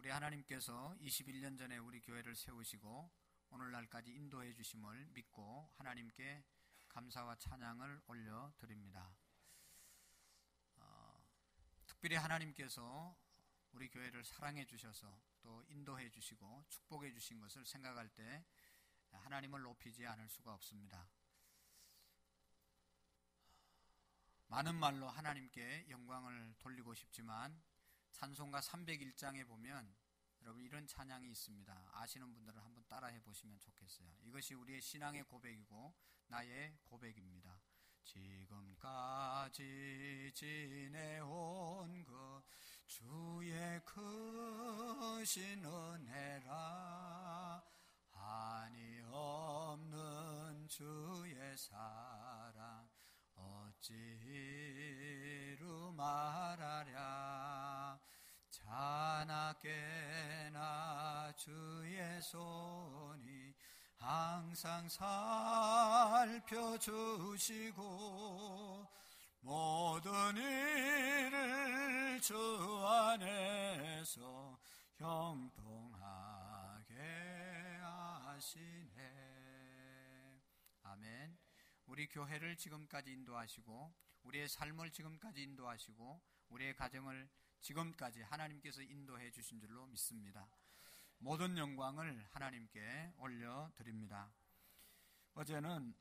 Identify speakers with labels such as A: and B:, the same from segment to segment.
A: 우리 하나님께서 21년 전에 우리 교회를 세우시고 오늘날까지 인도해 주심을 믿고 하나님께 감사와 찬양을 올려드립니다. 특별히 하나님께서 우리 교회를 사랑해 주셔서 또 인도해 주시고 축복해 주신 것을 생각할 때 하나님을 높이지 않을 수가 없습니다. 많은 말로 하나님께 영광을 돌리고 싶지만 찬송가 301장에 보면 여러분 이런 찬양이 있습니다. 아시는 분들은 한번 따라해 보시면 좋겠어요. 이것이 우리의 신앙의 고백이고 나의 고백입니다. 지금까지 지내온 것 주의 크신 은혜라 한이 없는 주의 사랑 어찌로 말하랴 자나깨나 주의 손이 항상 살펴주시고 모든 일을 주 안에서 형통하게 하시네. 아멘. 우리 교회를 지금까지 인도하시고 우리의 삶을 지금까지 인도하시고 우리의 가정을 지금까지 하나님께서 인도해 주신 줄로 믿습니다. 모든 영광을 하나님께 올려드립니다. 어제는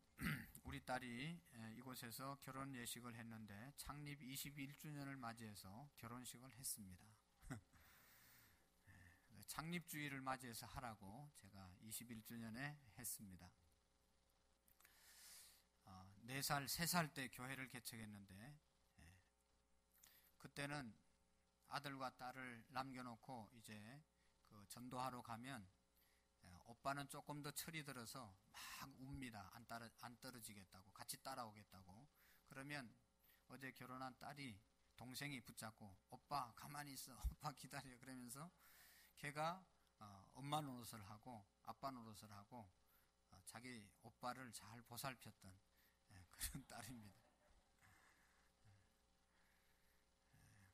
A: 우리 딸이 이곳에서 결혼 예식을 했는데 창립 21주년을 맞이해서 결혼식을 했습니다. 창립주의를 맞이해서 하라고 제가 21주년에 했습니다. 4살, 3살 때 교회를 개척했는데 그때는 아들과 딸을 남겨놓고 이제 그 전도하러 가면 오빠는 조금 더 철이 들어서 막 웁니다. 안 떨어지겠다고, 같이 따라오겠다고. 그러면 어제 결혼한 딸이 동생이 붙잡고 오빠 가만히 있어, 오빠 기다려 그러면서 걔가 엄마 노릇을 하고 아빠 노릇을 하고 자기 오빠를 잘 보살폈던 그런 딸입니다.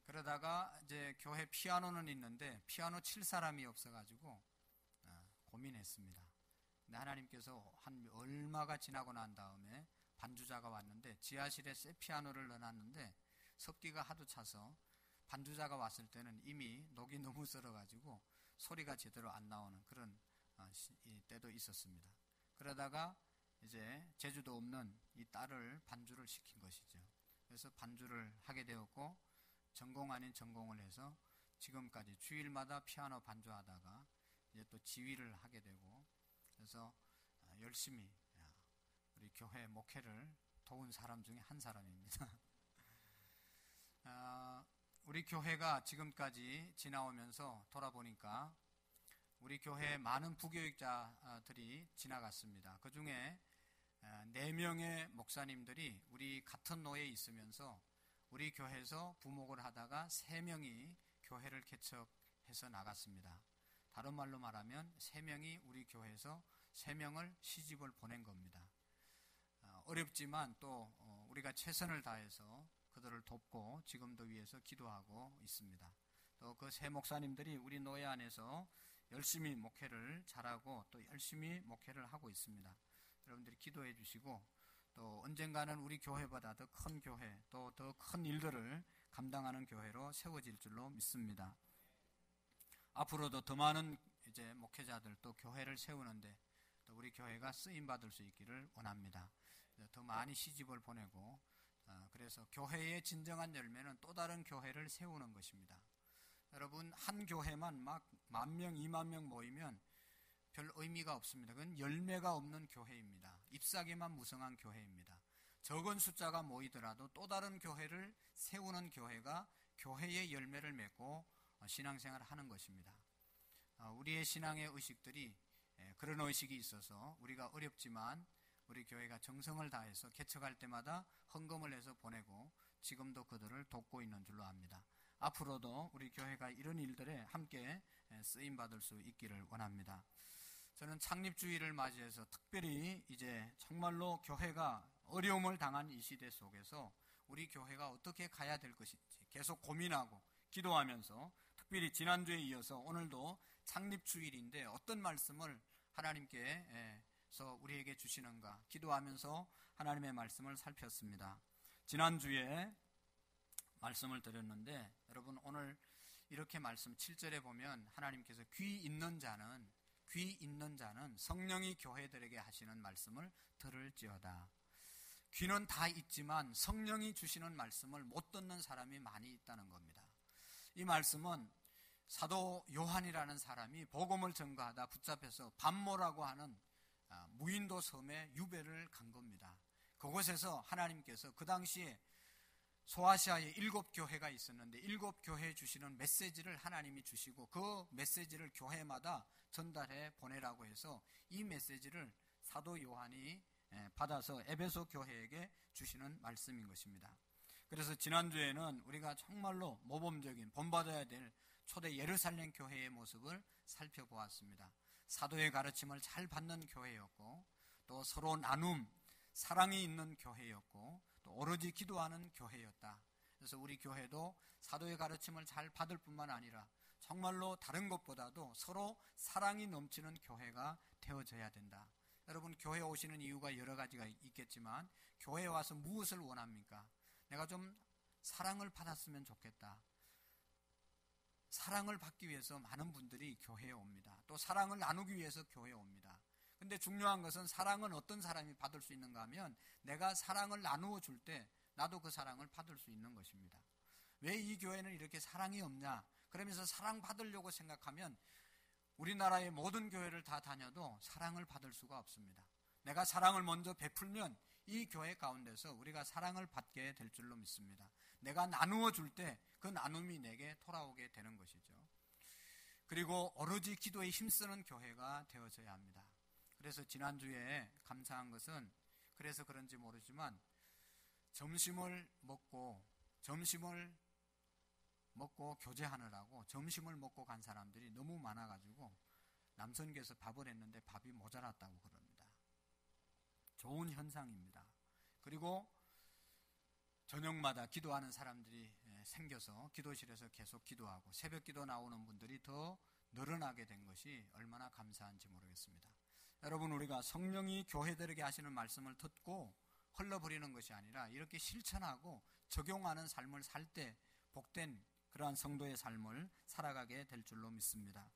A: 그러다가 이제 교회 피아노는 있는데 피아노 칠 사람이 없어가지고 고민했습니다. 근데 하나님께서 한 얼마가 지나고 난 다음에 반주자가 왔는데 지하실에 새 피아노를 넣어놨는데 습기가 하도 차서 반주자가 왔을 때는 이미 녹이 너무 썰어가지고 소리가 제대로 안 나오는 그런 때도 있었습니다. 그러다가 이제 제주도 없는 이 딸을 반주를 시킨 것이죠. 그래서 반주를 하게 되었고 전공 아닌 전공을 해서 지금까지 주일마다 피아노 반주하다가 이제 또 지휘를 하게 되고 그래서 열심히 우리 교회 목회를 도운 사람 중에 한 사람입니다. 우리 교회가 지금까지 지나오면서 돌아보니까 우리 교회에 많은 부교육자들이 지나갔습니다. 그 중에 4명의 목사님들이 우리 같은 노예에 있으면서 우리 교회에서 부목을 하다가 3명이 교회를 개척해서 나갔습니다. 다른 말로 말하면 3명이 우리 교회에서 3명을 시집을 보낸 겁니다. 어렵지만 또 우리가 최선을 다해서 그들을 돕고 지금도 위해서 기도하고 있습니다. 또 그 3 목사님들이 우리 노예 안에서 열심히 목회를 잘하고 또 열심히 목회를 하고 있습니다. 여러분들이 기도해 주시고 또 언젠가는 우리 교회보다 더 큰 교회 또 더 큰 일들을 감당하는 교회로 세워질 줄로 믿습니다. 앞으로도 더 많은 이제 목회자들 또 교회를 세우는데 또 우리 교회가 쓰임 받을 수 있기를 원합니다. 더 많이 시집을 보내고 그래서 교회의 진정한 열매는 또 다른 교회를 세우는 것입니다. 여러분 한 교회만 막 10,000명, 20,000명 모이면 별 의미가 없습니다. 그건 열매가 없는 교회입니다. 잎사귀만 무성한 교회입니다. 적은 숫자가 모이더라도 또 다른 교회를 세우는 교회가 교회의 열매를 맺고 신앙생활을 하는 것입니다. 우리의 신앙의 의식들이 그런 의식이 있어서 우리가 어렵지만 우리 교회가 정성을 다해서 개척할 때마다 헌금을 해서 보내고 지금도 그들을 돕고 있는 줄로 압니다. 앞으로도 우리 교회가 이런 일들에 함께 쓰임받을 수 있기를 원합니다. 저는 창립주의를 맞이해서 특별히 이제 정말로 교회가 어려움을 당한 이 시대 속에서 우리 교회가 어떻게 가야 될 것인지 계속 고민하고 기도하면서 특별히 특별히 지난주에 이어서 오늘도 창립주일인데 어떤 말씀을 하나님께서 우리에게 주시는가 기도하면서 하나님의 말씀을 살폈습니다. 지난주에 말씀을 드렸는데 여러분 오늘 이렇게 말씀 7절에 보면 하나님께서 귀 있는 자는 성령이 교회들에게 하시는 말씀을 들을지어다. 귀는 다 있지만 성령이 주시는 말씀을 못 듣는 사람이 많이 있다는 겁니다. 이 말씀은 사도 요한이라는 사람이 복음을 전가하다 붙잡혀서 반모라고 하는 무인도 섬에 유배를 간 겁니다. 그곳에서 하나님께서 그 당시에 소아시아에 7교회가 있었는데 7교회에 주시는 메시지를 하나님이 주시고 그 메시지를 교회마다 전달해 보내라고 해서 이 메시지를 사도 요한이 받아서 에베소 교회에게 주시는 말씀인 것입니다. 그래서 지난주에는 우리가 정말로 모범적인 본받아야 될 초대 예루살렘 교회의 모습을 살펴보았습니다. 사도의 가르침을 잘 받는 교회였고 또 서로 나눔, 사랑이 있는 교회였고 또 오로지 기도하는 교회였다. 그래서 우리 교회도 사도의 가르침을 잘 받을 뿐만 아니라 정말로 다른 것보다도 서로 사랑이 넘치는 교회가 되어져야 된다. 여러분 교회 오시는 이유가 여러 가지가 있겠지만 교회에 와서 무엇을 원합니까? 내가 좀 사랑을 받았으면 좋겠다. 사랑을 받기 위해서 많은 분들이 교회에 옵니다. 또 사랑을 나누기 위해서 교회에 옵니다. 근데 중요한 것은 사랑은 어떤 사람이 받을 수 있는가 하면 내가 사랑을 나누어 줄 때 나도 그 사랑을 받을 수 있는 것입니다. 왜 이 교회는 이렇게 사랑이 없냐? 그러면서 사랑 받으려고 생각하면 우리나라의 모든 교회를 다 다녀도 사랑을 받을 수가 없습니다. 내가 사랑을 먼저 베풀면 이 교회 가운데서 우리가 사랑을 받게 될 줄로 믿습니다. 내가 나누어 줄 때 그 나눔이 내게 돌아오게 되는 것이죠. 그리고 오로지 기도에 힘쓰는 교회가 되어져야 합니다. 그래서 지난주에 감사한 것은 그래서 그런지 모르지만 점심을 먹고 교제하느라고 점심을 먹고 간 사람들이 너무 많아가지고 남선교에서 밥을 했는데 밥이 모자랐다고 그럽니다. 좋은 현상입니다. 그리고 저녁마다 기도하는 사람들이 생겨서 기도실에서 계속 기도하고 새벽 기도 나오는 분들이 더 늘어나게 된 것이 얼마나 감사한지 모르겠습니다. 여러분 우리가 성령이 교회들에게 하시는 말씀을 듣고 흘러버리는 것이 아니라 이렇게 실천하고 적용하는 삶을 살 때 복된 그러한 성도의 삶을 살아가게 될 줄로 믿습니다.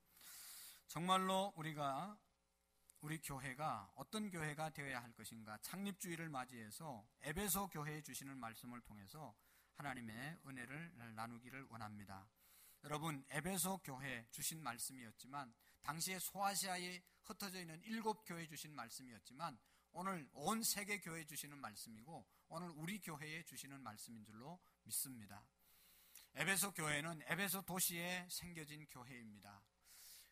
A: 정말로 우리 교회가 어떤 교회가 되어야 할 것인가 창립주일을 맞이해서 에베소 교회에 주시는 말씀을 통해서 하나님의 은혜를 나누기를 원합니다. 여러분 에베소 교회 주신 말씀이었지만 당시에 소아시아에 흩어져 있는 7교회 주신 말씀이었지만 오늘 온 세계 교회에 주시는 말씀이고 오늘 우리 교회에 주시는 말씀인 줄로 믿습니다. 에베소 교회는 에베소 도시에 생겨진 교회입니다.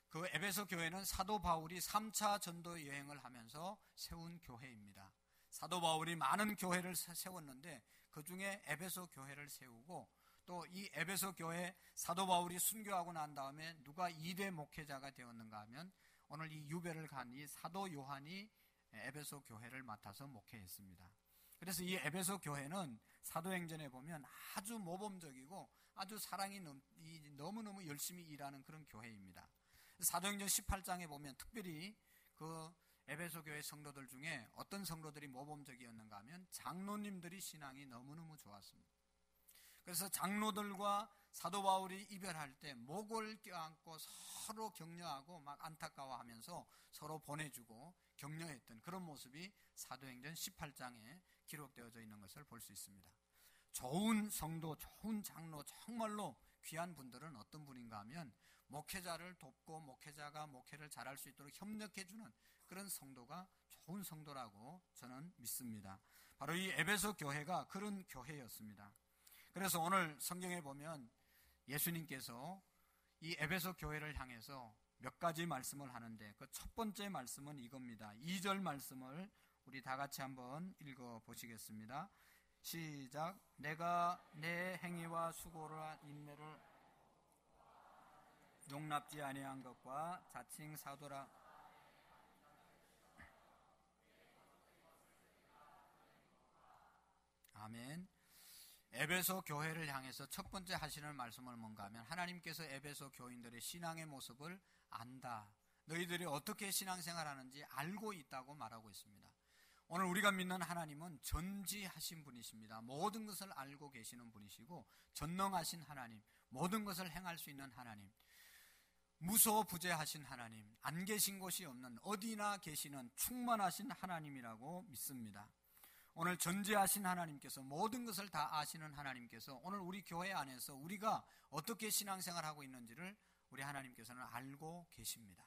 A: 그 에베소 교회는 사도 바울이 3차 전도 여행을 하면서 세운 교회입니다. 사도 바울이 많은 교회를 세웠는데 그 중에 에베소 교회를 세우고 또 이 에베소 교회 사도 바울이 순교하고 난 다음에 누가 2대 목회자가 되었는가 하면 오늘 이 유배를 간 이 사도 요한이 에베소 교회를 맡아서 목회했습니다. 그래서 이 에베소 교회는 사도행전에 보면 아주 모범적이고 아주 사랑이 너무너무 열심히 일하는 그런 교회입니다. 사도행전 18장에 보면 특별히 그 에베소 교회 성도들 중에 어떤 성도들이 모범적이었는가 하면 장로님들이 신앙이 너무너무 좋았습니다. 그래서 장로들과 사도 바울이 이별할 때 목을 껴안고 서로 격려하고 막 안타까워하면서 서로 보내주고 격려했던 그런 모습이 사도행전 18장에 기록되어져 있는 것을 볼 수 있습니다. 좋은 성도, 좋은 장로, 정말로 귀한 분들은 어떤 분인가 하면 목회자를 돕고 목회자가 목회를 잘할 수 있도록 협력해주는 그런 성도가 좋은 성도라고 저는 믿습니다. 바로 이 에베소 교회가 그런 교회였습니다. 그래서 오늘 성경에 보면 예수님께서 이 에베소 교회를 향해서 몇 가지 말씀을 하는데 그 첫 번째 말씀은 이겁니다. 2절 말씀을 우리 다 같이 한번 읽어보시겠습니다. 시작. 내가 내 행위와 수고를 한 인내를 용납지 아니한 것과 자칭 사도라. 아멘. 에베소 교회를 향해서 첫 번째 하시는 말씀은 뭔가 하면 하나님께서 에베소 교인들의 신앙의 모습을 안다. 너희들이 어떻게 신앙생활하는지 알고 있다고 말하고 있습니다. 오늘 우리가 믿는 하나님은 전지하신 분이십니다. 모든 것을 알고 계시는 분이시고 전능하신 하나님, 모든 것을 행할 수 있는 하나님, 무소부재하신 하나님, 안 계신 곳이 없는 어디나 계시는 충만하신 하나님이라고 믿습니다. 오늘 전지하신 하나님께서 모든 것을 다 아시는 하나님께서 오늘 우리 교회 안에서 우리가 어떻게 신앙생활하고 있는지를 우리 하나님께서는 알고 계십니다.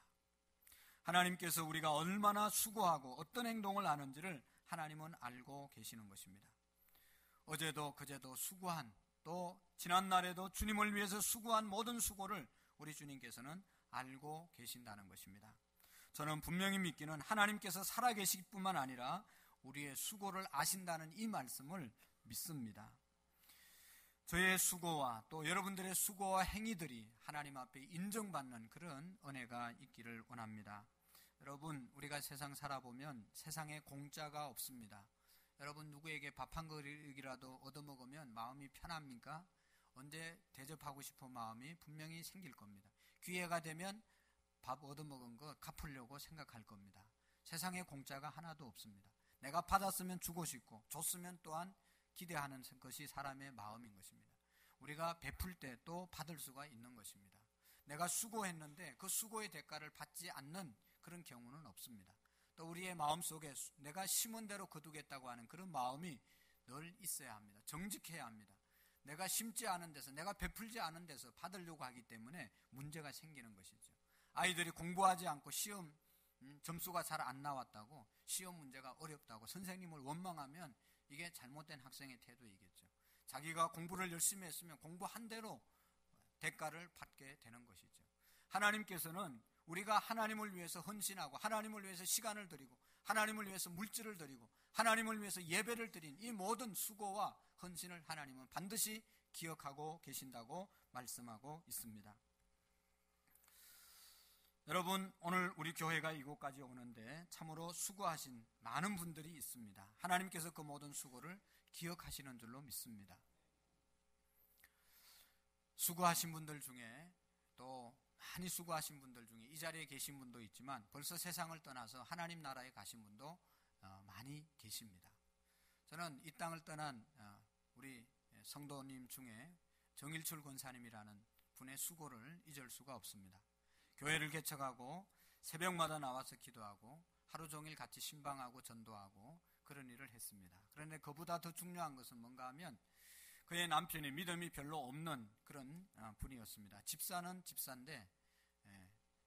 A: 하나님께서 우리가 얼마나 수고하고 어떤 행동을 하는지를 하나님은 알고 계시는 것입니다. 어제도 그제도 수고한, 또 지난날에도 주님을 위해서 수고한 모든 수고를 우리 주님께서는 알고 계신다는 것입니다. 저는 분명히 믿기는 하나님께서 살아계실 뿐만 아니라 우리의 수고를 아신다는 이 말씀을 믿습니다. 저의 수고와 또 여러분들의 수고와 행위들이 하나님 앞에 인정받는 그런 은혜가 있기를 원합니다. 여러분, 우리가 세상 살아보면 세상에 공짜가 없습니다. 여러분, 누구에게 밥 한 그릇이라도 얻어먹으면 마음이 편합니까? 언제 대접하고 싶은 마음이 분명히 생길 겁니다. 기회가 되면 밥 얻어먹은 거 갚으려고 생각할 겁니다. 세상에 공짜가 하나도 없습니다. 내가 받았으면 주고 싶고 줬으면 또한 기대하는 것이 사람의 마음인 것입니다. 우리가 베풀 때 또 받을 수가 있는 것입니다. 내가 수고했는데 그 수고의 대가를 받지 않는 그런 경우는 없습니다. 또 우리의 마음속에 내가 심은 대로 거두겠다고 하는 그런 마음이 늘 있어야 합니다. 정직해야 합니다. 내가 심지 않은 데서, 내가 베풀지 않은 데서 받으려고 하기 때문에 문제가 생기는 것이죠. 아이들이 공부하지 않고 시험 점수가 잘 안 나왔다고, 시험 문제가 어렵다고 선생님을 원망하면 이게 잘못된 학생의 태도이겠죠. 자기가 공부를 열심히 했으면 공부한 대로 대가를 받게 되는 것이죠. 하나님께서는 우리가 하나님을 위해서 헌신하고 하나님을 위해서 시간을 드리고 하나님을 위해서 물질을 드리고 하나님을 위해서 예배를 드린 이 모든 수고와 헌신을 하나님은 반드시 기억하고 계신다고 말씀하고 있습니다. 여러분, 오늘 우리 교회가 이곳까지 오는데 참으로 수고하신 많은 분들이 있습니다. 하나님께서 그 모든 수고를 기억하시는 줄로 믿습니다. 수고하신 분들 중에, 또 많이 수고하신 분들 중에 이 자리에 계신 분도 있지만 벌써 세상을 떠나서 하나님 나라에 가신 분도 많이 계십니다. 저는 이 땅을 떠난 우리 성도님 중에 정일출 권사님이라는 분의 수고를 잊을 수가 없습니다. 교회를 개척하고 새벽마다 나와서 기도하고 하루 종일 같이 신방하고 전도하고 그런 일을 했습니다. 그런데 그보다 더 중요한 것은 뭔가 하면 그의 남편이 믿음이 별로 없는 그런 분이었습니다. 집사는 집사인데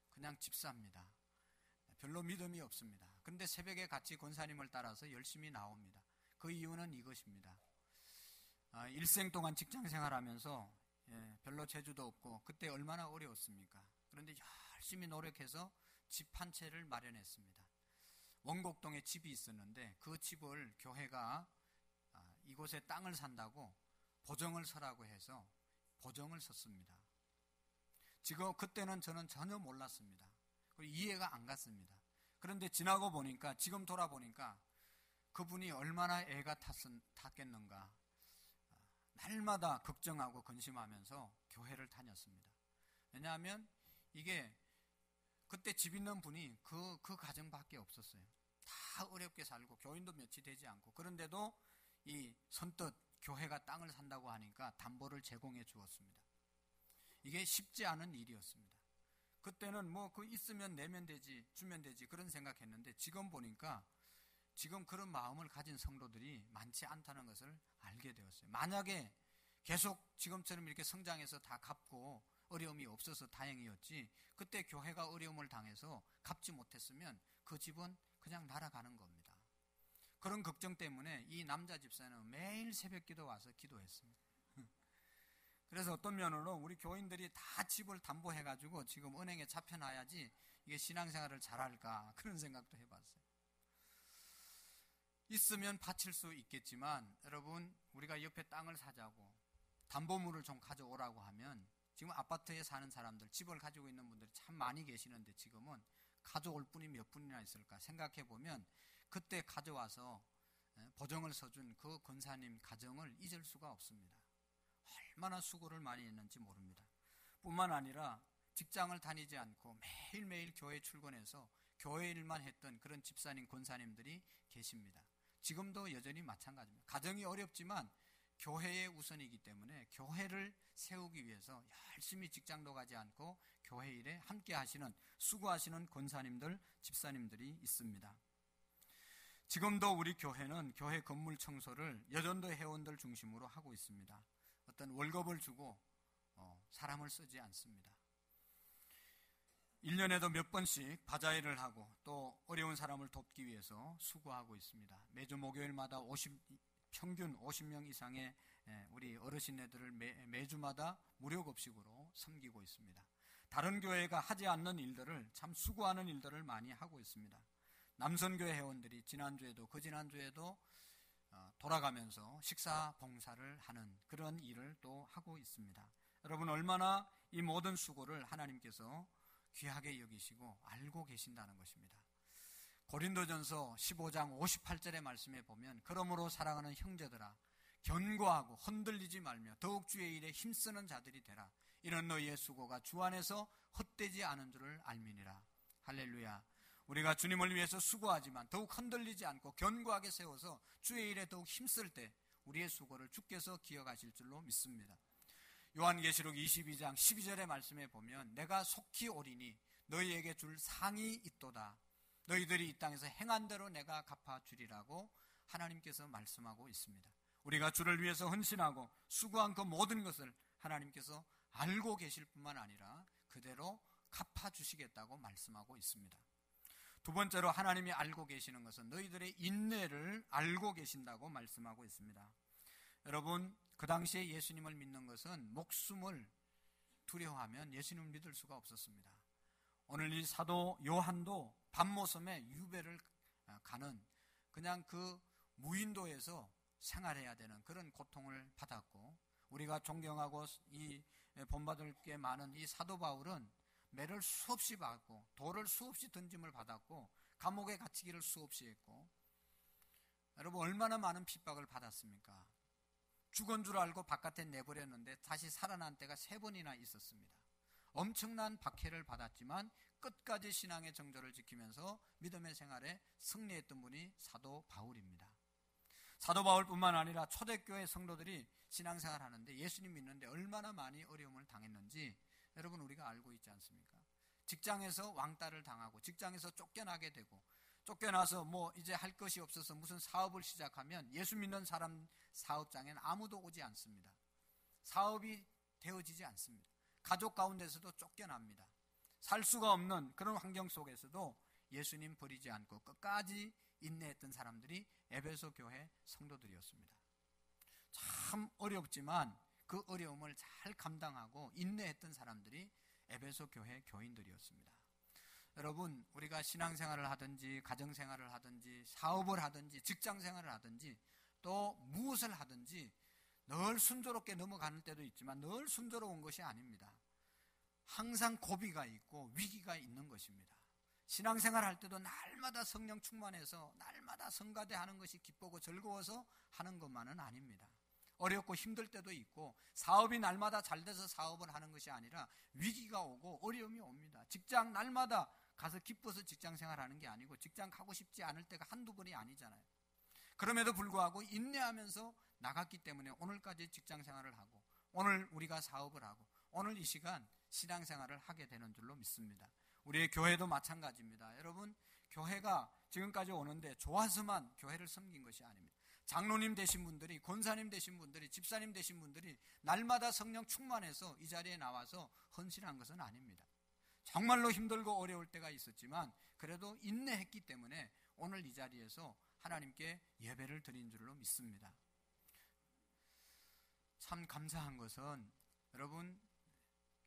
A: 그냥 집사입니다. 별로 믿음이 없습니다. 그런데 새벽에 같이 권사님을 따라서 열심히 나옵니다. 그 이유는 이것입니다. 일생 동안 직장 생활하면서 별로 재주도 없고 그때 얼마나 어려웠습니까? 그런데 열심히 노력해서 집 한 채를 마련했습니다. 원곡동에 집이 있었는데 그 집을 교회가 이곳에 땅을 산다고 보정을 서라고 해서 보정을 섰습니다. 지금 그때는 저는 전혀 몰랐습니다. 그리고 이해가 안 갔습니다. 그런데 지나고 보니까, 지금 돌아보니까 그분이 얼마나 애가 탔겠는가. 날마다 걱정하고 근심하면서 교회를 다녔습니다. 왜냐하면 이게 그때 집 있는 분이 그 가정밖에 없었어요. 다 어렵게 살고 교인도 몇이 되지 않고, 그런데도 이 선뜻 교회가 땅을 산다고 하니까 담보를 제공해 주었습니다. 이게 쉽지 않은 일이었습니다. 그때는 뭐 그 있으면 내면 되지, 주면 되지 그런 생각했는데 지금 보니까 지금 그런 마음을 가진 성도들이 많지 않다는 것을 알게 되었어요. 만약에 계속 지금처럼 이렇게 성장해서 다 갚고 어려움이 없어서 다행이었지, 그때 교회가 어려움을 당해서 갚지 못했으면 그 집은 그냥 날아가는 겁니다. 그런 걱정 때문에 이 남자 집사는 매일 새벽기도 와서 기도했습니다. 그래서 어떤 면으로 우리 교인들이 다 집을 담보해가지고 지금 은행에 잡혀놔야지 이게 신앙생활을 잘할까 그런 생각도 해봤어요. 있으면 바칠 수 있겠지만 여러분, 우리가 옆에 땅을 사자고 담보물을 좀 가져오라고 하면, 지금 아파트에 사는 사람들, 집을 가지고 있는 분들이 참 많이 계시는데 지금은 가져올 분이 몇 분이나 있을까 생각해 보면 그때 가져와서 보정을 서준 그 권사님 가정을 잊을 수가 없습니다. 얼마나 수고를 많이 했는지 모릅니다. 뿐만 아니라 직장을 다니지 않고 매일매일 교회 출근해서 교회 일만 했던 그런 집사님, 권사님들이 계십니다. 지금도 여전히 마찬가지입니다. 가정이 어렵지만 교회의 우선이기 때문에 교회를 세우기 위해서 열심히 직장도 가지 않고 교회 일에 함께 하시는, 수고하시는 권사님들, 집사님들이 있습니다. 지금도 우리 교회는 교회 건물 청소를 여전도 회원들 중심으로 하고 있습니다. 어떤 월급을 주고 사람을 쓰지 않습니다. 1년에도 몇 번씩 바자회를 하고 또 어려운 사람을 돕기 위해서 수고하고 있습니다. 매주 목요일마다 평균 50명 이상의 우리 어르신네들을 매주마다 무료급식으로 섬기고 있습니다. 다른 교회가 하지 않는 일들을, 참 수고하는 일들을 많이 하고 있습니다. 남선교회 회원들이 지난주에도 그지난주에도 돌아가면서 식사 봉사를 하는 그런 일을 또 하고 있습니다. 여러분, 얼마나 이 모든 수고를 하나님께서 귀하게 여기시고 알고 계신다는 것입니다. 고린도전서 15장 58절의 말씀에 보면, 그러므로 사랑하는 형제들아, 견고하고 흔들리지 말며 더욱 주의 일에 힘쓰는 자들이 되라. 이런 너희의 수고가 주 안에서 헛되지 않은 줄을 알미니라. 할렐루야. 우리가 주님을 위해서 수고하지만 더욱 흔들리지 않고 견고하게 세워서 주의 일에 더욱 힘쓸 때 우리의 수고를 주께서 기억하실 줄로 믿습니다. 요한계시록 22장 12절의 말씀에 보면, 내가 속히 오리니 너희에게 줄 상이 있도다. 너희들이 이 땅에서 행한 대로 내가 갚아주리라고 하나님께서 말씀하고 있습니다. 우리가 주를 위해서 헌신하고 수고한 그 모든 것을 하나님께서 알고 계실 뿐만 아니라 그대로 갚아주시겠다고 말씀하고 있습니다. 두 번째로 하나님이 알고 계시는 것은 너희들의 인내를 알고 계신다고 말씀하고 있습니다. 여러분, 그 당시에 예수님을 믿는 것은 목숨을 두려워하면 예수님을 믿을 수가 없었습니다. 오늘 이 사도 요한도 밤모섬에 유배를 가는, 그냥 그 무인도에서 생활해야 되는 그런 고통을 받았고, 우리가 존경하고 이 본받을 게 많은 이 사도 바울은 매를 수없이 받고 돌을 수없이 던짐을 받았고 감옥에 갇히기를 수없이 했고, 여러분, 얼마나 많은 핍박을 받았습니까? 죽은 줄 알고 바깥에 내버렸는데 다시 살아난 때가 3번이나 있었습니다. 엄청난 박해를 받았지만 끝까지 신앙의 정절을 지키면서 믿음의 생활에 승리했던 분이 사도 바울입니다. 사도 바울뿐만 아니라 초대교회 성도들이 신앙생활 하는데, 예수님 믿는데 얼마나 많이 어려움을 당했는지 여러분, 우리가 알고 있지 않습니까? 직장에서 왕따를 당하고 직장에서 쫓겨나게 되고, 쫓겨나서 이제 할 것이 없어서 무슨 사업을 시작하면 예수 믿는 사람 사업장에는 아무도 오지 않습니다. 사업이 되어지지 않습니다. 가족 가운데서도 쫓겨납니다. 살 수가 없는 그런 환경 속에서도 예수님 버리지 않고 끝까지 인내했던 사람들이 에베소 교회 성도들이었습니다. 참 어렵지만 그 어려움을 잘 감당하고 인내했던 사람들이 에베소 교회 교인들이었습니다. 여러분, 우리가 신앙생활을 하든지 가정생활을 하든지 사업을 하든지 직장생활을 하든지 또 무엇을 하든지 늘 순조롭게 넘어가는 때도 있지만 늘 순조로운 것이 아닙니다. 항상 고비가 있고 위기가 있는 것입니다. 신앙생활 할 때도 날마다 성령 충만해서 날마다 성가대하는 것이 기쁘고 즐거워서 하는 것만은 아닙니다. 어렵고 힘들 때도 있고, 사업이 날마다 잘 돼서 사업을 하는 것이 아니라 위기가 오고 어려움이 옵니다. 직장 날마다 가서 기뻐서 직장 생활하는 게 아니고 직장 가고 싶지 않을 때가 한두 번이 아니잖아요. 그럼에도 불구하고 인내하면서 나갔기 때문에 오늘까지 직장 생활을 하고 오늘 우리가 사업을 하고 오늘 이 시간 신앙생활을 하게 되는 줄로 믿습니다. 우리의 교회도 마찬가지입니다. 여러분, 교회가 지금까지 오는데 좋아서만 교회를 섬긴 것이 아닙니다. 장로님 되신 분들이, 권사님 되신 분들이, 집사님 되신 분들이 날마다 성령 충만해서 이 자리에 나와서 헌신한 것은 아닙니다. 정말로 힘들고 어려울 때가 있었지만 그래도 인내했기 때문에 오늘 이 자리에서 하나님께 예배를 드린 줄로 믿습니다. 참 감사한 것은 여러분,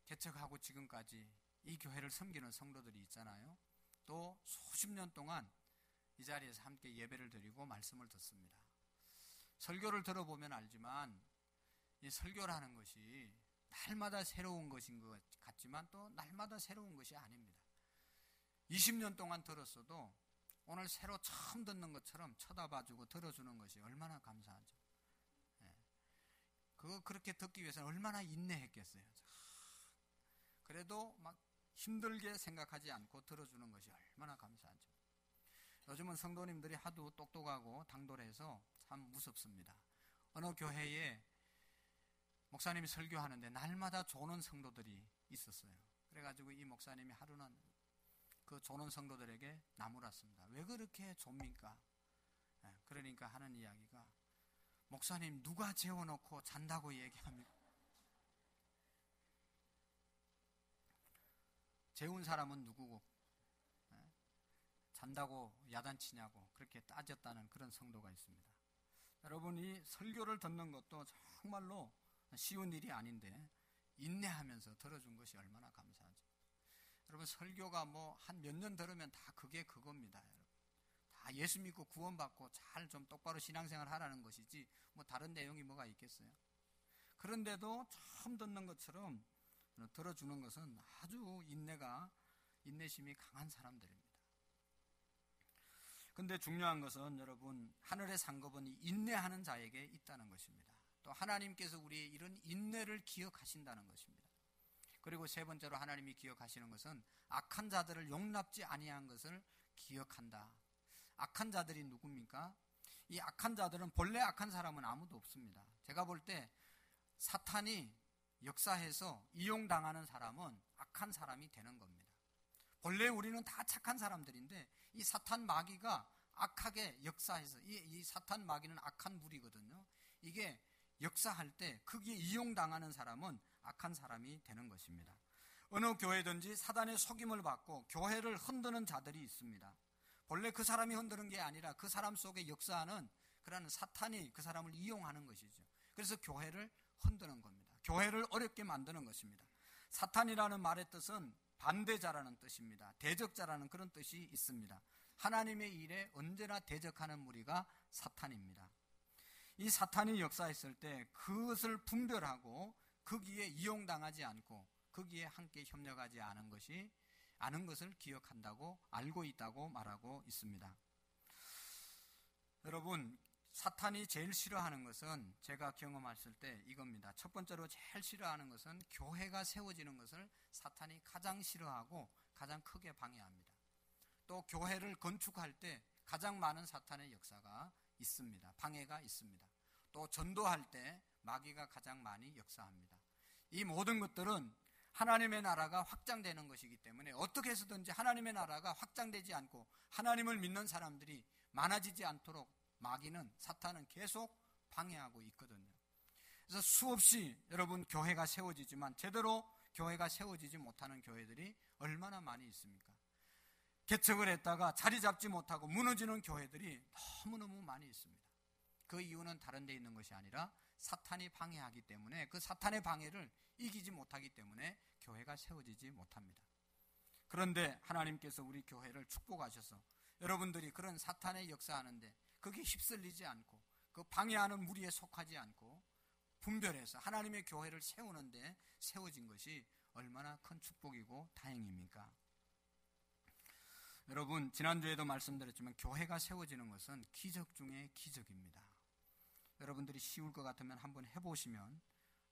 A: 개척하고 지금까지 이 교회를 섬기는 성도들이 있잖아요. 또 수십 년 동안 이 자리에서 함께 예배를 드리고 말씀을 듣습니다. 설교를 들어보면 알지만 이 설교라는 것이 날마다 새로운 것인 것 같지만 또 날마다 새로운 것이 아닙니다. 20년 동안 들었어도 오늘 새로 처음 듣는 것처럼 쳐다봐주고 들어주는 것이 얼마나 감사하죠. 그거 그렇게 듣기 위해서는 얼마나 인내했겠어요. 그래도 막 힘들게 생각하지 않고 들어주는 것이 얼마나 감사하죠. 요즘은 성도님들이 하도 똑똑하고 당돌해서 참 무섭습니다. 어느 교회에 목사님이 설교하는데 날마다 조는 성도들이 있었어요. 그래가지고 이 목사님이 하루는 그 조는 성도들에게 나무랐습니다. 왜 그렇게 좁니까? 그러니까 하는 이야기가, 목사님 누가 재워놓고 잔다고 얘기합니까? 재운 사람은 누구고 잔다고 야단치냐고 그렇게 따졌다는 그런 성도가 있습니다. 여러분, 이 설교를 듣는 것도 정말로 쉬운 일이 아닌데 인내하면서 들어준 것이 얼마나 감사하죠. 여러분, 설교가 뭐 한 몇 년 들으면 다 그게 그겁니다. 여러분, 다 예수 믿고 구원받고 잘 좀 똑바로 신앙생활 하라는 것이지 뭐 다른 내용이 뭐가 있겠어요. 그런데도 처음 듣는 것처럼 들어주는 것은 아주 인내심이 강한 사람들입니다. 근데 중요한 것은 여러분, 하늘의 상급은 인내하는 자에게 있다는 것입니다. 또 하나님께서 우리의 이런 인내를 기억하신다는 것입니다. 그리고 세 번째로 하나님이 기억하시는 것은 악한 자들을 용납지 아니한 것을 기억한다. 악한 자들이 누굽니까? 이 악한 자들은 본래 악한 사람은 아무도 없습니다. 제가 볼 때 사탄이 역사해서 이용당하는 사람은 악한 사람이 되는 겁니다. 본래 우리는 다 착한 사람들인데 이 사탄 마귀가 악하게 역사해서, 이 사탄 마귀는 악한 무리거든요. 이게 역사할 때 거기에 이용당하는 사람은 악한 사람이 되는 것입니다. 어느 교회든지 사단의 속임을 받고 교회를 흔드는 자들이 있습니다. 본래 그 사람이 흔드는 게 아니라 그 사람 속에 역사하는 그러한 사탄이 그 사람을 이용하는 것이죠. 그래서 교회를 흔드는 겁니다. 교회를 어렵게 만드는 것입니다. 사탄이라는 말의 뜻은 반대자라는 뜻입니다. 대적자라는 그런 뜻이 있습니다. 하나님의 일에 언제나 대적하는 무리가 사탄입니다. 이 사탄이 역사했을 때 그것을 분별하고 거기에 이용당하지 않고 거기에 함께 협력하지 않은 것을 기억한다고, 알고 있다고 말하고 있습니다. 여러분, 사탄이 제일 싫어하는 것은 제가 경험했을 때 이겁니다. 첫 번째로 제일 싫어하는 것은 교회가 세워지는 것을 사탄이 가장 싫어하고 가장 크게 방해합니다. 또 교회를 건축할 때 가장 많은 사탄의 역사가 있습니다. 방해가 있습니다. 또 전도할 때 마귀가 가장 많이 역사합니다. 이 모든 것들은 하나님의 나라가 확장되는 것이기 때문에 어떻게 해서든지 하나님의 나라가 확장되지 않고 하나님을 믿는 사람들이 많아지지 않도록 마귀는, 사탄은 계속 방해하고 있거든요. 그래서 수없이 여러분 교회가 세워지지만 제대로 교회가 세워지지 못하는 교회들이 얼마나 많이 있습니까? 개척을 했다가 자리 잡지 못하고 무너지는 교회들이 너무너무 많이 있습니다. 그 이유는 다른 데 있는 것이 아니라 사탄이 방해하기 때문에, 그 사탄의 방해를 이기지 못하기 때문에 교회가 세워지지 못합니다. 그런데 하나님께서 우리 교회를 축복하셔서 여러분들이 그런 사탄의 역사하는데 거기에 휩쓸리지 않고 그 방해하는 무리에 속하지 않고 분별해서 하나님의 교회를 세우는데 세워진 것이 얼마나 큰 축복이고 다행입니까? 여러분, 지난주에도 말씀드렸지만 교회가 세워지는 것은 기적 중에 기적입니다. 여러분들이 쉬울 것 같으면 한번 해보시면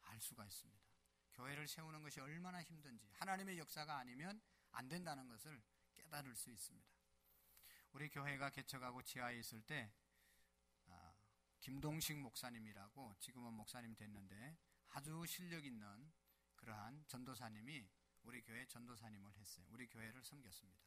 A: 알 수가 있습니다. 교회를 세우는 것이 얼마나 힘든지, 하나님의 역사가 아니면 안 된다는 것을 깨달을 수 있습니다. 우리 교회가 개척하고 지하에 있을 때 김동식 목사님이라고, 지금은 목사님 됐는데 아주 실력 있는 그러한 전도사님이 우리 교회 전도사님을 했어요. 우리 교회를 섬겼습니다.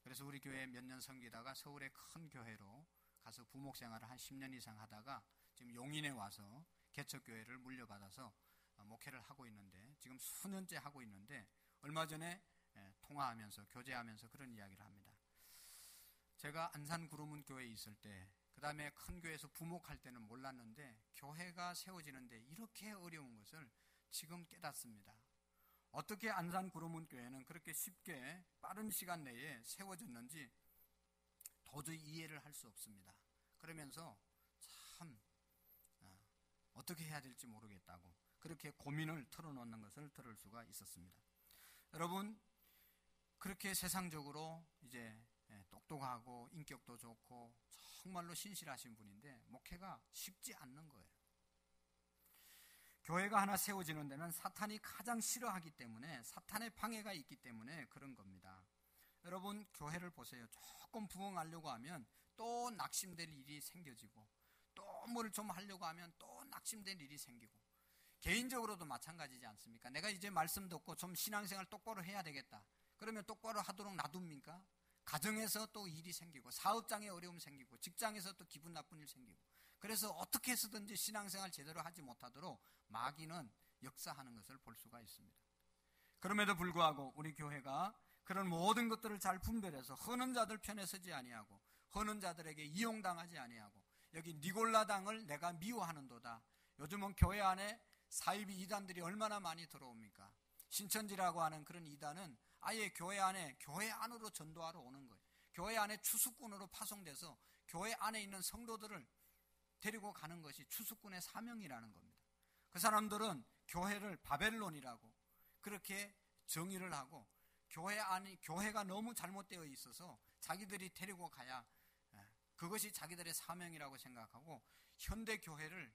A: 그래서 우리 교회 몇 년 섬기다가 서울의 큰 교회로 가서 부목 생활을 한 10년 이상 하다가 지금 용인에 와서 개척교회를 물려받아서 목회를 하고 있는데, 지금 수년째 하고 있는데, 얼마 전에 통화하면서 교제하면서 그런 이야기를 합니다. 제가 안산 구로문 교회에 있을 때, 그 다음에 큰 교회에서 부목할 때는 몰랐는데 교회가 세워지는데 이렇게 어려운 것을 지금 깨닫습니다. 어떻게 안산 구로문 교회는 그렇게 쉽게 빠른 시간 내에 세워졌는지 도저히 이해를 할 수 없습니다. 그러면서 참 어떻게 해야 될지 모르겠다고 그렇게 고민을 털어놓는 것을 들을 수가 있었습니다. 여러분, 그렇게 세상적으로 이제 똑똑하고 인격도 좋고 정말로 신실하신 분인데 목회가 쉽지 않는 거예요. 교회가 하나 세워지는 데는 사탄이 가장 싫어하기 때문에, 사탄의 방해가 있기 때문에 그런 겁니다. 여러분, 교회를 보세요. 조금 부흥하려고 하면 또 낙심될 일이 생겨지고, 또 뭘 좀 하려고 하면 또 낙심될 일이 생기고, 개인적으로도 마찬가지지 않습니까? 내가 이제 말씀 듣고 좀 신앙생활 똑바로 해야 되겠다. 그러면 똑바로 하도록 놔둡니까? 가정에서 또 일이 생기고, 사업장에 어려움 생기고, 직장에서 또 기분 나쁜 일 생기고, 그래서 어떻게 해서든지 신앙생활 제대로 하지 못하도록 마귀는 역사하는 것을 볼 수가 있습니다. 그럼에도 불구하고 우리 교회가 그런 모든 것들을 잘 분별해서 허는 자들 편에 서지 아니하고, 허는 자들에게 이용당하지 아니하고, 여기 니골라당을 내가 미워하는도다. 요즘은 교회 안에 사이비 이단들이 얼마나 많이 들어옵니까? 신천지라고 하는 그런 이단은 아예 교회 안으로 전도하러 오는 거예요. 교회 안에 추수꾼으로 파송돼서 교회 안에 있는 성도들을 데리고 가는 것이 추수꾼의 사명이라는 겁니다. 그 사람들은 교회를 바벨론이라고 그렇게 정의를 하고, 교회가 너무 잘못되어 있어서 자기들이 데리고 가야 그것이 자기들의 사명이라고 생각하고, 현대교회를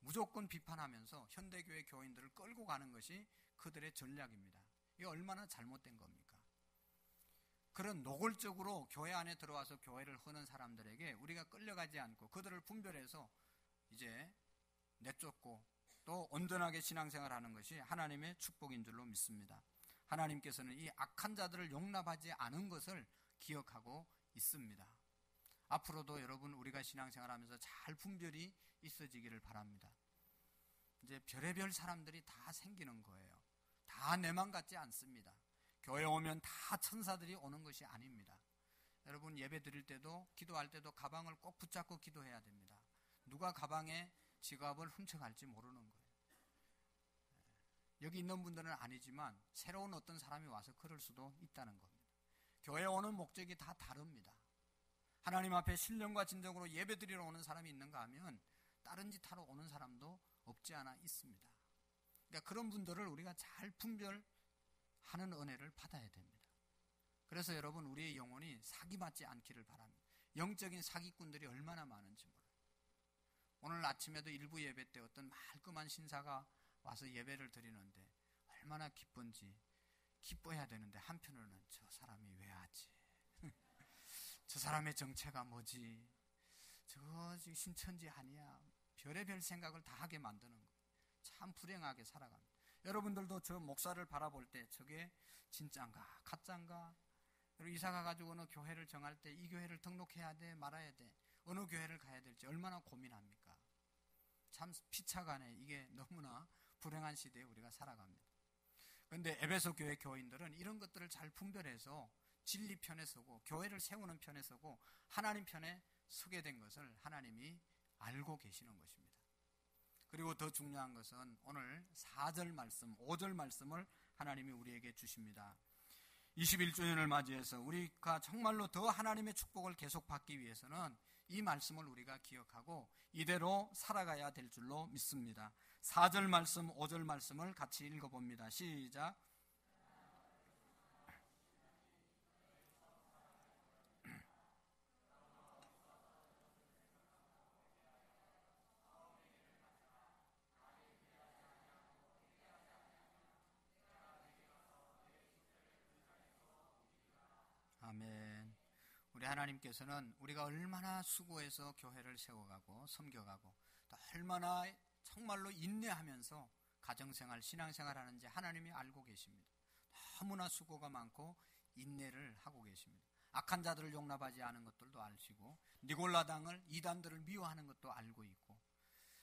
A: 무조건 비판하면서 현대교회 교인들을 끌고 가는 것이 그들의 전략입니다. 이게 얼마나 잘못된 겁니까? 그런 노골적으로 교회 안에 들어와서 교회를 허는 사람들에게 우리가 끌려가지 않고 그들을 분별해서 이제 내쫓고 또 온전하게 신앙생활하는 것이 하나님의 축복인 줄로 믿습니다. 하나님께서는 이 악한 자들을 용납하지 않은 것을 기억하고 있습니다. 앞으로도 여러분, 우리가 신앙생활하면서 잘 분별이 있어지기를 바랍니다. 이제 별의별 사람들이 다 생기는 거예요. 다 내만 같지 않습니다. 교회 오면 다 천사들이 오는 것이 아닙니다. 여러분, 예배 드릴 때도 기도할 때도 가방을 꼭 붙잡고 기도해야 됩니다. 누가 가방에 지갑을 훔쳐갈지 모르는 거예요. 여기 있는 분들은 아니지만 새로운 어떤 사람이 와서 그럴 수도 있다는 겁니다. 교회 오는 목적이 다 다릅니다. 하나님 앞에 신령과 진정으로 예배 드리러 오는 사람이 있는가 하면 다른 짓 하러 오는 사람도 없지 않아 있습니다. 그러니까 그런 분들을 우리가 잘 분별하는 은혜를 받아야 됩니다. 그래서 여러분, 우리의 영혼이 사기받지 않기를 바랍니다. 영적인 사기꾼들이 얼마나 많은지 몰라요. 오늘 아침에도 일부 예배 때 어떤 말끔한 신사가 와서 예배를 드리는데 얼마나 기쁜지, 기뻐해야 되는데 한편으로는 저 사람이 왜 하지? 저 사람의 정체가 뭐지? 저거 신천지 아니야? 별의별 생각을 다 하게 만드는 거예요. 참 불행하게 살아갑니다. 여러분들도 저 목사를 바라볼 때 저게 진짠가 가짠가? 그리고 이사 가가지고 어느 교회를 정할 때 이 교회를 등록해야 돼 말아야 돼, 어느 교회를 가야 될지 얼마나 고민합니까? 참 피차간에 이게 너무나 불행한 시대에 우리가 살아갑니다. 그런데 에베소 교회 교인들은 이런 것들을 잘 분별해서 진리 편에 서고 교회를 세우는 편에 서고 하나님 편에 서게 된 것을 하나님이 알고 계시는 것입니다. 그리고 더 중요한 것은 오늘 4절 말씀, 5절 말씀을 하나님이 우리에게 주십니다. 21주년을 맞이해서 우리가 정말로 더 하나님의 축복을 계속 받기 위해서는 이 말씀을 우리가 기억하고 이대로 살아가야 될 줄로 믿습니다. 4절 말씀, 5절 말씀을 같이 읽어봅니다. 시작. 아멘. 우리 하나님께서는 우리가 얼마나 수고해서 교회를 세워가고 섬겨가고 또 얼마나 정말로 인내하면서 가정생활, 신앙생활 하는지 하나님이 알고 계십니다. 너무나 수고가 많고 인내를 하고 계십니다. 악한 자들을 용납하지 않은 것들도 아시고 니골라당을, 이단들을 미워하는 것도 알고 있고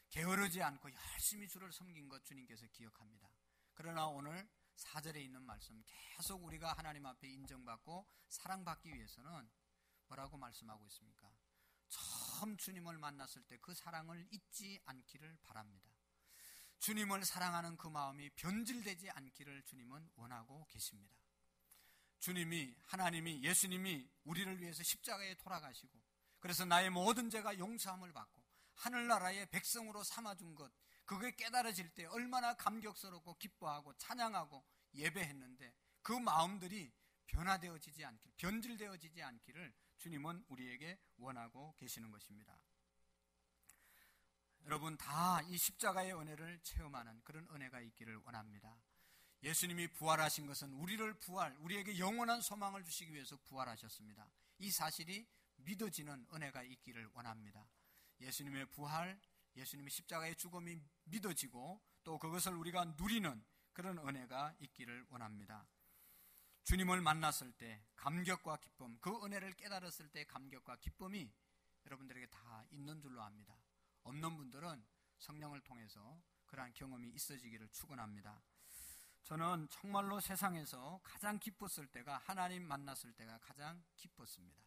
A: 게으르지 않고 열심히 주를 섬긴 것 주님께서 기억합니다. 그러나 오늘 4절에 있는 말씀, 계속 우리가 하나님 앞에 인정받고 사랑받기 위해서는 뭐라고 말씀하고 있습니까? 처음 주님을 만났을 때 그 사랑을 잊지 않기를 바랍니다. 주님을 사랑하는 그 마음이 변질되지 않기를 주님은 원하고 계십니다. 하나님이, 예수님이 우리를 위해서 십자가에 돌아가시고 그래서 나의 모든 죄가 용서함을 받고 하늘나라의 백성으로 삼아준 것, 그게 깨달아질 때 얼마나 감격스럽고 기뻐하고 찬양하고 예배했는데 그 마음들이 변화되어지지 않기를, 변질되어지지 않기를 주님은 우리에게 원하고 계시는 것입니다. 여러분 다 이 십자가의 은혜를 체험하는 그런 은혜가 있기를 원합니다. 예수님이 부활하신 것은 우리에게 영원한 소망을 주시기 위해서 부활하셨습니다. 이 사실이 믿어지는 은혜가 있기를 원합니다. 예수님의 부활, 예수님의 십자가의 죽음이 믿어지고 또 그것을 우리가 누리는 그런 은혜가 있기를 원합니다. 주님을 만났을 때 감격과 기쁨, 그 은혜를 깨달았을 때 감격과 기쁨이 여러분들에게 다 있는 줄로 압니다. 없는 분들은 성령을 통해서 그러한 경험이 있어지기를 축원합니다. 저는 정말로 세상에서 가장 기뻤을 때가 하나님 만났을 때가 가장 기뻤습니다.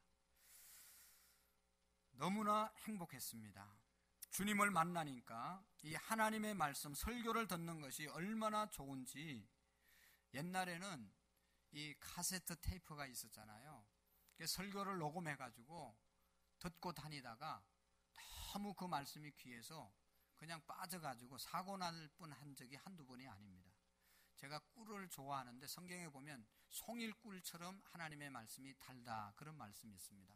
A: 너무나 행복했습니다. 주님을 만나니까 이 하나님의 말씀, 설교를 듣는 것이 얼마나 좋은지. 옛날에는 이 카세트 테이프가 있었잖아요. 설교를 녹음해가지고 듣고 다니다가 너무 그 말씀이 귀해서 그냥 빠져가지고 사고 날 뻔한 적이 한두 번이 아닙니다. 제가 꿀을 좋아하는데 성경에 보면 송일꿀처럼 하나님의 말씀이 달다, 그런 말씀이 있습니다.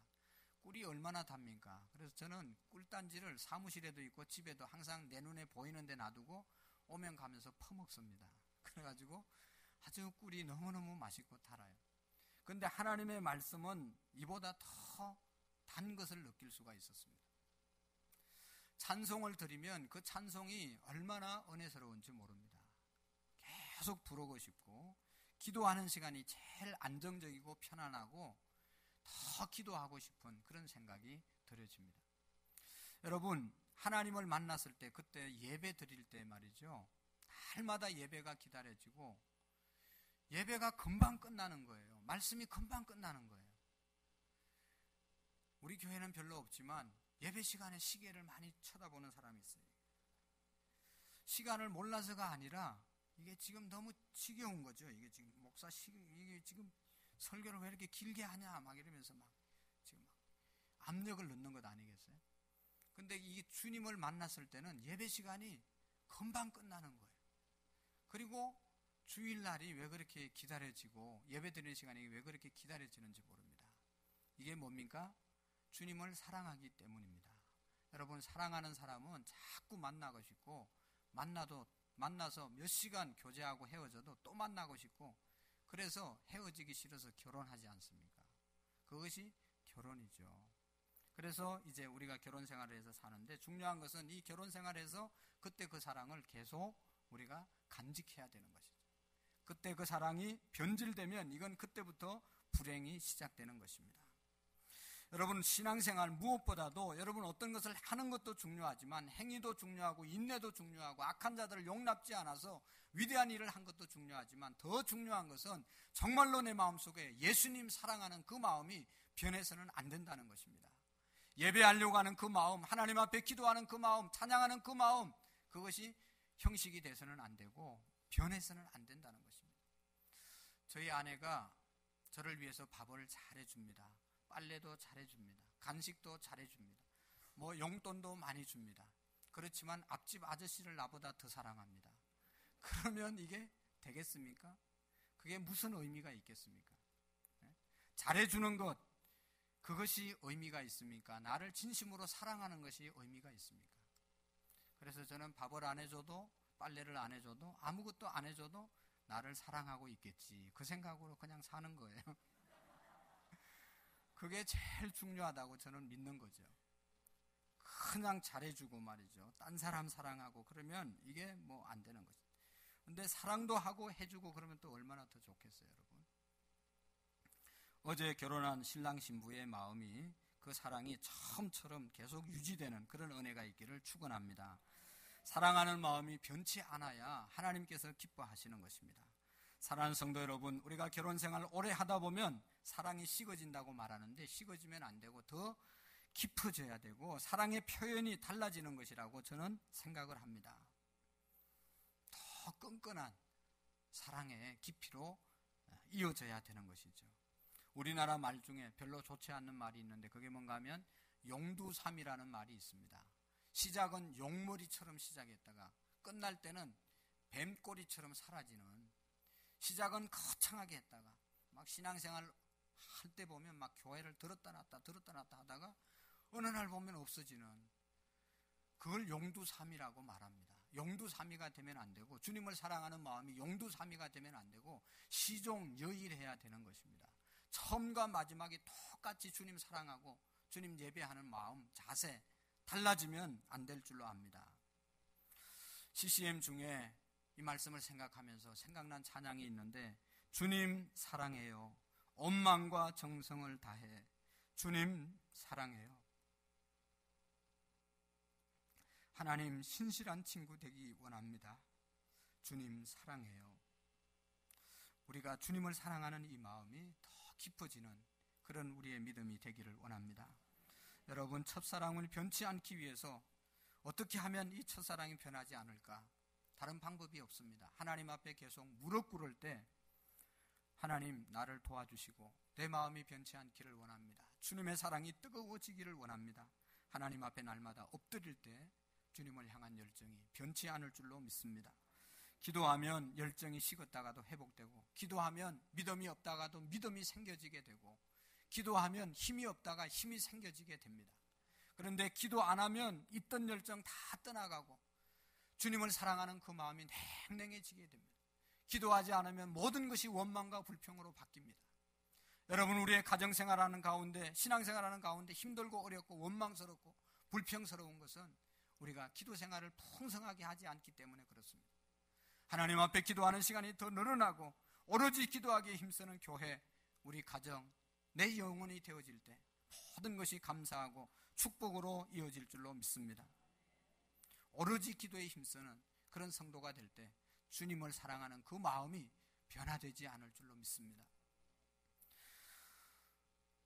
A: 꿀이 얼마나 답니까? 그래서 저는 꿀단지를 사무실에도 있고 집에도 항상 내 눈에 보이는 데 놔두고 오면 가면서 퍼먹습니다. 그래가지고 아주 꿀이 너무너무 맛있고 달아요. 그런데 하나님의 말씀은 이보다 더 단 것을 느낄 수가 있었습니다. 찬송을 드리면 그 찬송이 얼마나 은혜스러운지 모릅니다. 계속 부르고 싶고, 기도하는 시간이 제일 안정적이고 편안하고 더 기도하고 싶은 그런 생각이 들어집니다. 여러분, 하나님을 만났을 때, 그때 예배 드릴 때 말이죠, 날마다 예배가 기다려지고 예배가 금방 끝나는 거예요. 말씀이 금방 끝나는 거예요. 우리 교회는 별로 없지만 예배 시간에 시계를 많이 쳐다보는 사람이 있어요. 시간을 몰라서가 아니라 이게 지금 너무 지겨운 거죠. 이게 지금 목사 이게 지금 설교를 왜 이렇게 길게 하냐 막 이러면서 막 지금 막 압력을 넣는 것 아니겠어요? 근데 이 주님을 만났을 때는 예배 시간이 금방 끝나는 거예요. 그리고 주일날이 왜 그렇게 기다려지고 예배 드리는 시간이 왜 그렇게 기다려지는지 모릅니다. 이게 뭡니까? 주님을 사랑하기 때문입니다. 여러분, 사랑하는 사람은 자꾸 만나고 싶고, 만나서 몇 시간 교제하고 헤어져도 또 만나고 싶고, 그래서 헤어지기 싫어서 결혼하지 않습니까? 그것이 결혼이죠. 그래서 이제 우리가 결혼 생활을 해서 사는데, 중요한 것은 이 결혼 생활에서 그때 그 사랑을 계속 우리가 간직해야 되는 것이죠. 그때 그 사랑이 변질되면 이건 그때부터 불행이 시작되는 것입니다. 여러분, 신앙생활 무엇보다도 여러분 어떤 것을 하는 것도 중요하지만 행위도 중요하고 인내도 중요하고 악한 자들을 용납지 않아서 위대한 일을 한 것도 중요하지만 더 중요한 것은 정말로 내 마음속에 예수님 사랑하는 그 마음이 변해서는 안 된다는 것입니다. 예배하려고 하는 그 마음, 하나님 앞에 기도하는 그 마음, 찬양하는 그 마음, 그것이 형식이 돼서는 안 되고 변해서는 안 된다는 것입니다. 저희 아내가 저를 위해서 밥을 잘해줍니다. 빨래도 잘해줍니다. 간식도 잘해줍니다. 뭐 용돈도 많이 줍니다. 그렇지만 앞집 아저씨를 나보다 더 사랑합니다. 그러면 이게 되겠습니까? 그게 무슨 의미가 있겠습니까? 잘해주는 것, 그것이 의미가 있습니까? 나를 진심으로 사랑하는 것이 의미가 있습니까? 그래서 저는 밥을 안 해줘도, 빨래를 안 해줘도, 아무것도 안 해줘도 나를 사랑하고 있겠지, 그 생각으로 그냥 사는 거예요. 그게 제일 중요하다고 저는 믿는 거죠. 그냥 잘해주고 말이죠. 딴 사람 사랑하고 그러면 이게 뭐 안 되는 거죠. 근데 사랑도 하고 해주고 그러면 또 얼마나 더 좋겠어요, 여러분. 어제 결혼한 신랑 신부의 마음이, 그 사랑이 처음처럼 계속 유지되는 그런 은혜가 있기를 축원합니다. 사랑하는 마음이 변치 않아야 하나님께서 기뻐하시는 것입니다. 사랑하는 성도 여러분, 우리가 결혼 생활을 오래 하다 보면 사랑이 식어진다고 말하는데 식어지면 안 되고 더 깊어져야 되고 사랑의 표현이 달라지는 것이라고 저는 생각을 합니다. 더 끈끈한 사랑의 깊이로 이어져야 되는 것이죠. 우리나라 말 중에 별로 좋지 않는 말이 있는데 그게 뭔가 하면 용두삼이라는 말이 있습니다. 시작은 용머리처럼 시작했다가 끝날 때는 뱀꼬리처럼 사라지는, 시작은 거창하게 했다가 막 신앙생활 할 때 보면 막 교회를 들었다 놨다 하다가 어느 날 보면 없어지는, 그걸 용두사미라고 말합니다. 용두사미가 되면 안 되고, 주님을 사랑하는 마음이 용두사미가 되면 안 되고 시종여일해야 되는 것입니다. 처음과 마지막이 똑같이 주님 사랑하고 주님 예배하는 마음, 자세 달라지면 안 될 줄로 압니다. CCM 중에 이 말씀을 생각하면서 생각난 찬양이 있는데, 주님 사랑해요, 온 마음과 정성을 다해 주님 사랑해요. 하나님 신실한 친구 되기 원합니다. 주님 사랑해요. 우리가 주님을 사랑하는 이 마음이 더 깊어지는 그런 우리의 믿음이 되기를 원합니다. 여러분, 첫사랑을 변치 않기 위해서 어떻게 하면 이 첫사랑이 변하지 않을까? 다른 방법이 없습니다. 하나님 앞에 계속 무릎 꿇을 때 하나님 나를 도와주시고 내 마음이 변치 않기를 원합니다. 주님의 사랑이 뜨거워지기를 원합니다. 하나님 앞에 날마다 엎드릴 때 주님을 향한 열정이 변치 않을 줄로 믿습니다. 기도하면 열정이 식었다가도 회복되고, 기도하면 믿음이 없다가도 믿음이 생겨지게 되고, 기도하면 힘이 없다가 힘이 생겨지게 됩니다. 그런데 기도 안 하면 있던 열정 다 떠나가고 주님을 사랑하는 그 마음이 냉랭해지게 됩니다. 기도하지 않으면 모든 것이 원망과 불평으로 바뀝니다. 여러분, 우리의 가정생활하는 가운데, 신앙생활하는 가운데 힘들고 어렵고 원망스럽고 불평스러운 것은 우리가 기도생활을 풍성하게 하지 않기 때문에 그렇습니다. 하나님 앞에 기도하는 시간이 더 늘어나고 오로지 기도하기에 힘쓰는 교회, 우리 가정, 내 영혼이 되어질 때 모든 것이 감사하고 축복으로 이어질 줄로 믿습니다. 오로지 기도에 힘쓰는 그런 성도가 될 때 주님을 사랑하는 그 마음이 변화되지 않을 줄로 믿습니다.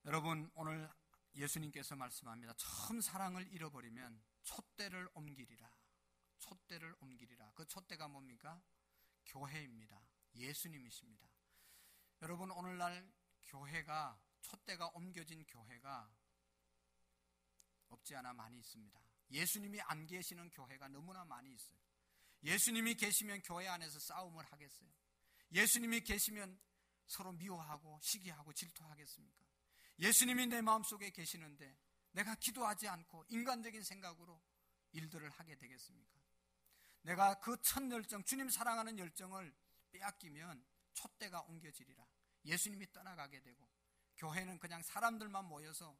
A: 여러분, 오늘 예수님께서 말씀합니다. 처음 사랑을 잃어버리면 촛대를 옮기리라. 촛대를 옮기리라. 그 촛대가 뭡니까? 교회입니다. 예수님이십니다. 여러분, 오늘날 교회가, 촛대가 옮겨진 교회가 없지 않아 많이 있습니다. 예수님이 안 계시는 교회가 너무나 많이 있어요. 예수님이 계시면 교회 안에서 싸움을 하겠어요? 예수님이 계시면 서로 미워하고 시기하고 질투하겠습니까? 예수님이 내 마음속에 계시는데 내가 기도하지 않고 인간적인 생각으로 일들을 하게 되겠습니까? 내가 그 첫 열정, 주님 사랑하는 열정을 빼앗기면 촛대가 옮겨지리라. 예수님이 떠나가게 되고 교회는 그냥 사람들만 모여서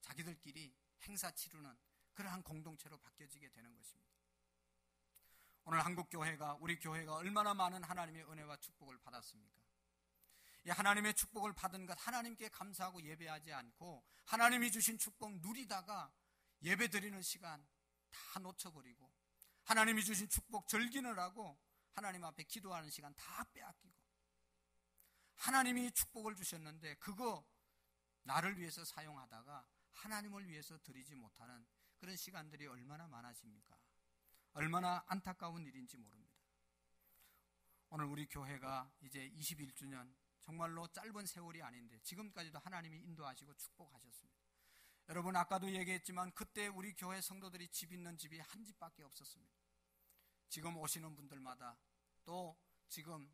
A: 자기들끼리 행사 치르는 그러한 공동체로 바뀌어지게 되는 것입니다. 오늘 한국교회가, 우리 교회가 얼마나 많은 하나님의 은혜와 축복을 받았습니까? 이 하나님의 축복을 받은 것, 하나님께 감사하고 예배하지 않고 하나님이 주신 축복 누리다가 예배 드리는 시간 다 놓쳐버리고, 하나님이 주신 축복 즐기느라고 하나님 앞에 기도하는 시간 다 빼앗기고, 하나님이 축복을 주셨는데 그거 나를 위해서 사용하다가 하나님을 위해서 드리지 못하는 그런 시간들이 얼마나 많아집니까? 얼마나 안타까운 일인지 모릅니다. 오늘 우리 교회가 이제 21주년, 정말로 짧은 세월이 아닌데 지금까지도 하나님이 인도하시고 축복하셨습니다. 여러분, 아까도 얘기했지만 그때 우리 교회 성도들이 집 있는 집이 한 집밖에 없었습니다. 지금 오시는 분들마다 또 지금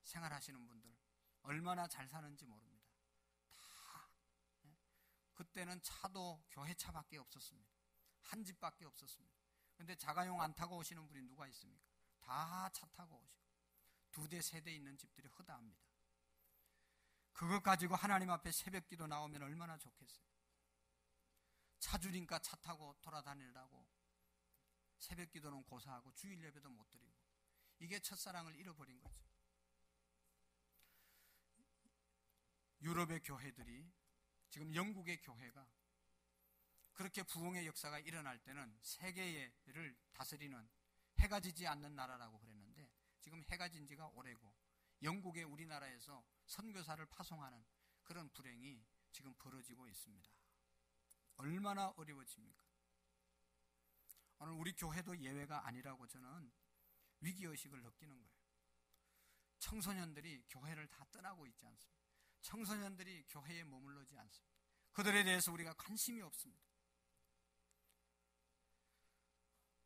A: 생활하시는 분들 얼마나 잘 사는지 모릅니다. 다 그때는 차도 교회 차밖에 없었습니다. 한 집밖에 없었습니다. 그런데 자가용 안 타고 오시는 분이 누가 있습니까? 다 차 타고 오시고 2대, 3대 있는 집들이 허다합니다. 그것 가지고 하나님 앞에 새벽 기도 나오면 얼마나 좋겠어요. 차 주니까 차 타고 돌아다니라고 새벽 기도는 고사하고 주일 예배도 못 드리고, 이게 첫사랑을 잃어버린 거죠. 유럽의 교회들이, 지금 영국의 교회가 그렇게 부흥의 역사가 일어날 때는 세계를 다스리는 해가 지지 않는 나라라고 그랬는데 지금 해가 진 지가 오래고 영국의 우리나라에서 선교사를 파송하는 그런 불행이 지금 벌어지고 있습니다. 얼마나 어려워집니까? 오늘 우리 교회도 예외가 아니라고 저는 위기의식을 느끼는 거예요. 청소년들이 교회를 다 떠나고 있지 않습니다. 청소년들이 교회에 머물러지 않습니다. 그들에 대해서 우리가 관심이 없습니다.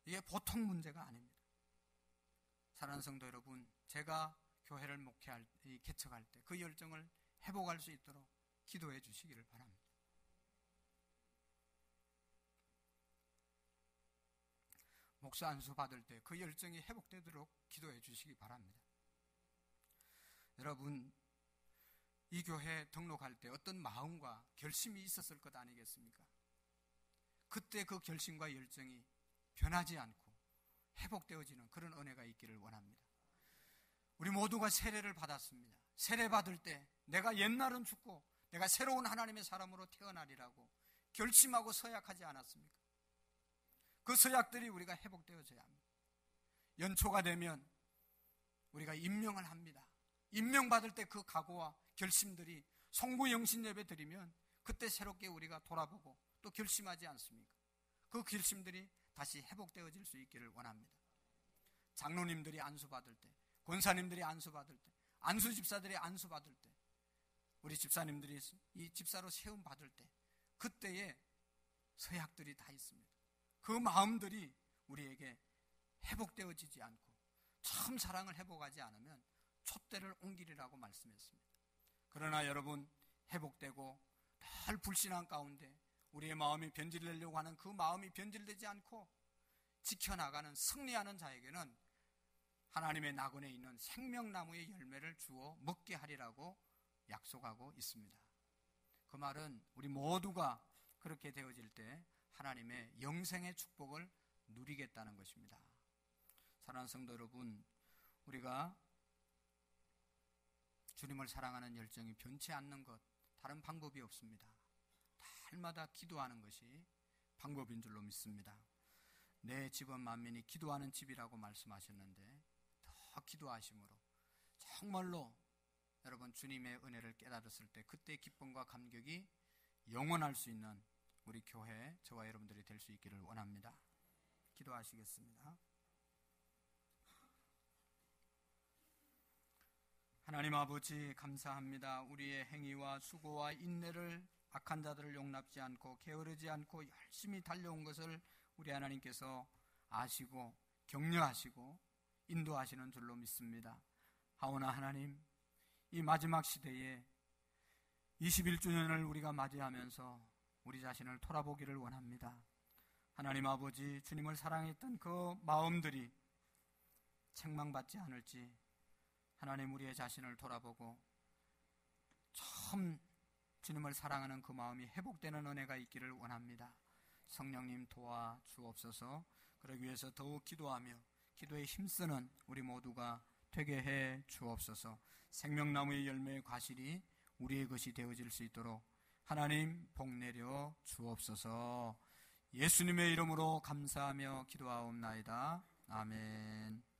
A: 이게 보통 문제가 아닙니다. 사랑하는 성도 여러분, 제가 교회를 개척할 때 그 열정을 회복할 수 있도록 기도해 주시기를 바랍니다. 목사 안수 받을 때 그 열정이 회복되도록 기도해 주시기 바랍니다. 여러분, 이 교회 등록할 때 어떤 마음과 결심이 있었을 것 아니겠습니까? 그때 그 결심과 열정이 변하지 않고 회복되어지는 그런 은혜가 있기를 원합니다. 우리 모두가 세례를 받았습니다. 세례 받을 때 내가 옛날은 죽고 내가 새로운 하나님의 사람으로 태어나리라고 결심하고 서약하지 않았습니까? 그 서약들이 우리가 회복되어져야 합니다. 연초가 되면 우리가 임명을 합니다. 임명받을 때 그 각오와 결심들이 성부 영신 예배 드리면 그때 새롭게 우리가 돌아보고 또 결심하지 않습니까? 그 결심들이 다시 회복되어질 수 있기를 원합니다. 장로님들이 안수받을 때, 권사님들이 안수받을 때, 안수집사들이 안수받을 때, 우리 집사님들이 이 집사로 세움받을 때, 그때의 서약들이 다 있습니다. 그 마음들이 우리에게 회복되어지지 않고 참 사랑을 회복하지 않으면 촛대를 옮기리라고 말씀했습니다. 그러나 여러분, 회복되고 늘 불신한 가운데 우리의 마음이 변질되려고 하는 그 마음이 변질되지 않고 지켜나가는 승리하는 자에게는 하나님의 낙원에 있는 생명나무의 열매를 주어 먹게 하리라고 약속하고 있습니다. 그 말은 우리 모두가 그렇게 되어질 때 하나님의 영생의 축복을 누리겠다는 것입니다. 사랑하는 성도 여러분, 우리가 주님을 사랑하는 열정이 변치 않는 것, 다른 방법이 없습니다. 날마다 기도하는 것이 방법인 줄로 믿습니다. 내 집은 만민이 기도하는 집이라고 말씀하셨는데 더 기도하심으로 정말로 여러분 주님의 은혜를 깨달았을 때 그때의 기쁨과 감격이 영원할 수 있는 우리 교회, 저와 여러분들이 될 수 있기를 원합니다. 기도하시겠습니다. 하나님 아버지, 감사합니다. 우리의 행위와 수고와 인내를 악한 자들을 용납지 않고 게으르지 않고 열심히 달려온 것을 우리 하나님께서 아시고 격려하시고 인도하시는 줄로 믿습니다. 하오나 하나님, 이 마지막 시대에 21주년을 우리가 맞이하면서 우리 자신을 돌아보기를 원합니다. 하나님 아버지, 주님을 사랑했던 그 마음들이 책망받지 않을지 하나님, 우리의 자신을 돌아보고 처음 주님을 사랑하는 그 마음이 회복되는 은혜가 있기를 원합니다. 성령님 도와 주옵소서. 그러기 위해서 더욱 기도하며 기도에 힘쓰는 우리 모두가 되게 해 주옵소서. 생명나무의 열매의 과실이 우리의 것이 되어질 수 있도록 하나님 복 내려 주옵소서. 예수님의 이름으로 감사하며 기도하옵나이다. 아멘.